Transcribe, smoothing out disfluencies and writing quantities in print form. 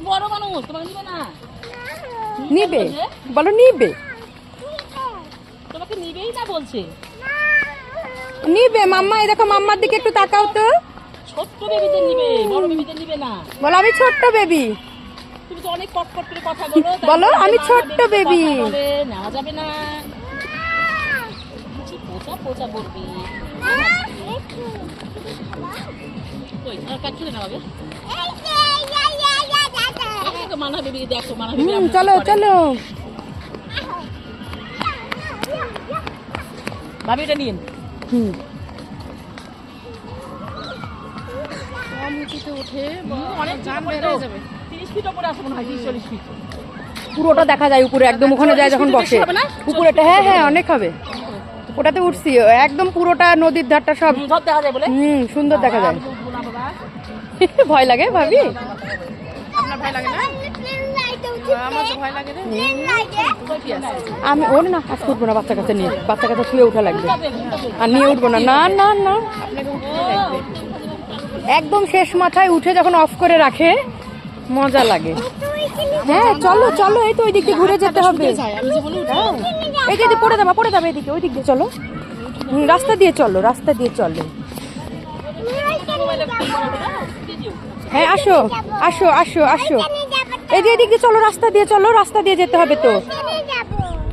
বড় মানুষ তোমাকে নিবে না। নিবে বলো, নিবে তোমাকে নিবেই না বলছে। নিবে মাম্মা, এই দেখো মাম্মার দিকে একটু তাকাও তো। ছোট্ট বেবিদের নিবে, বড় বেবিদের নিবে না। বলো আমি ছোট্ট বেবি। তুমি তো অনেক কটকট করে কথা বলো। বলো আমি ছোট্ট বেবি। নেওয়া যাবে না। পোচা পোচা বলবি। কই আর কাজ ছিল না বাবা? মানা বেবি দেখো, মানা বেবি। চলো চলো ভাবি এটা নিন। পুরোটা দেখা যায় উপরে, একদম ওখানে যায় যখন বসে উপরেটা। হ্যাঁ হ্যাঁ অনেক হবে, ওটাতে উঠছি একদম পুরোটা নদীর ধারটা সব দেখা যায় বলে। সুন্দর দেখা যায়। ভয় লাগে ভাবি? আপনার ভয় লাগে না? আমার তো ভয় লাগে রে। আমি ওর না কাজ করবো না, বাচ্চা কাছে নিয়ে, বাচ্চা কাছে শুয়ে উঠা লাগবে আর নিয়ে উঠবো না। না না না, একদম শেষ মাথায় উঠে যখন অফ করে রাখে মজা লাগে। হ্যাঁ চলো চলো, এই তো ওই দিক দিয়ে ঘুরে যেতে হবে। এই যে পড়ে যাবা, পড়ে যাবে, এদিকে ওই দিক দিয়ে চলো। রাস্তা দিয়ে চলো, রাস্তা দিয়ে চলো। হ্যাঁ আসো আসো আসো আসো, এই যে এদিক দিয়ে চলো, রাস্তা দিয়ে চলো, রাস্তা দিয়ে যেতে হবে তো।